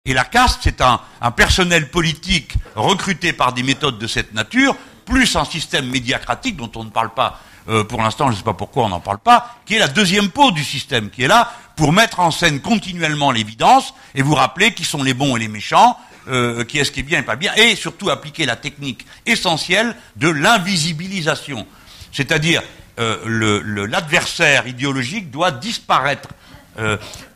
Et la caste, c'est un personnel politique recruté par des méthodes de cette nature, plus un système médiacratique dont on ne parle pas pour l'instant, je ne sais pas pourquoi on n'en parle pas, qui est la deuxième peau du système, qui est là pour mettre en scène continuellement l'évidence et vous rappeler qui sont les bons et les méchants, qui est ce qui est bien et pas bien, et surtout appliquer la technique essentielle de l'invisibilisation. C'est-à-dire, l'adversaire idéologique doit disparaître.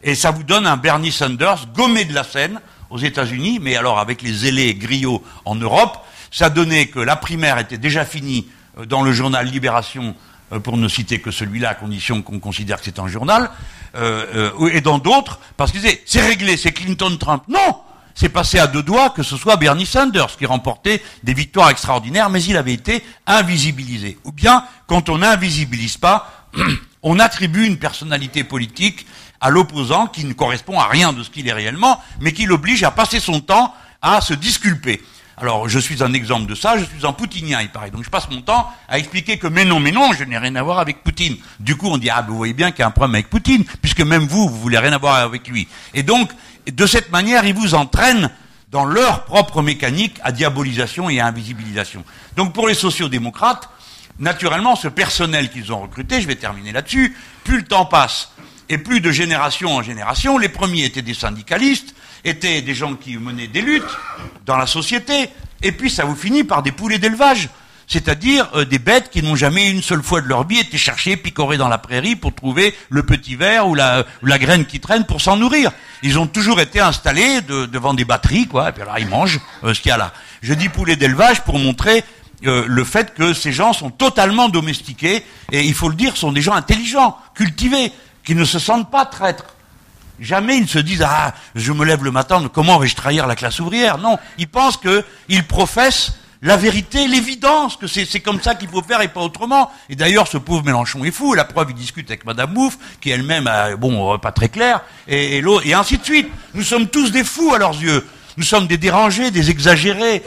Et ça vous donne un Bernie Sanders gommé de la scène aux États-Unis, mais alors avec les zélés griots en Europe, ça donnait que la primaire était déjà finie dans le journal Libération, pour ne citer que celui-là, à condition qu'on considère que c'est un journal, et dans d'autres, parce qu'ils disaient, c'est réglé, c'est Clinton-Trump. Non! C'est passé à deux doigts que ce soit Bernie Sanders qui remportait des victoires extraordinaires, mais il avait été invisibilisé. Ou bien, quand on n'invisibilise pas, on attribue une personnalité politique à l'opposant qui ne correspond à rien de ce qu'il est réellement, mais qui l'oblige à passer son temps à se disculper. Alors, je suis un exemple de ça, je suis un poutinien, il paraît. Donc, je passe mon temps à expliquer que, mais non, je n'ai rien à voir avec Poutine. Du coup, on dit, ah, vous voyez bien qu'il y a un problème avec Poutine, puisque même vous voulez rien avoir avec lui. Et donc, de cette manière, ils vous entraînent dans leur propre mécanique à diabolisation et à invisibilisation. Donc, pour les sociodémocrates, naturellement, ce personnel qu'ils ont recruté, je vais terminer là-dessus, plus le temps passe, et plus de génération en génération, les premiers étaient des syndicalistes, étaient des gens qui menaient des luttes dans la société, et puis ça vous finit par des poulets d'élevage, c'est-à-dire des bêtes qui n'ont jamais une seule fois de leur vie été chercher, picorer dans la prairie pour trouver le petit ver ou la graine qui traîne pour s'en nourrir. Ils ont toujours été installés devant des batteries, quoi, et puis alors ils mangent ce qu'il y a là. Je dis poulets d'élevage pour montrer le fait que ces gens sont totalement domestiqués, et il faut le dire, sont des gens intelligents, cultivés, qui ne se sentent pas traîtres. Jamais ils se disent, ah, je me lève le matin, comment vais-je trahir la classe ouvrière? Non, ils pensent qu'ils professent la vérité, l'évidence, que c'est comme ça qu'il faut faire et pas autrement. Et d'ailleurs, ce pauvre Mélenchon est fou, la preuve, il discute avec Madame Mouffe, qui elle-même, pas très claire, et ainsi de suite. Nous sommes tous des fous à leurs yeux. Nous sommes des dérangés, des exagérés.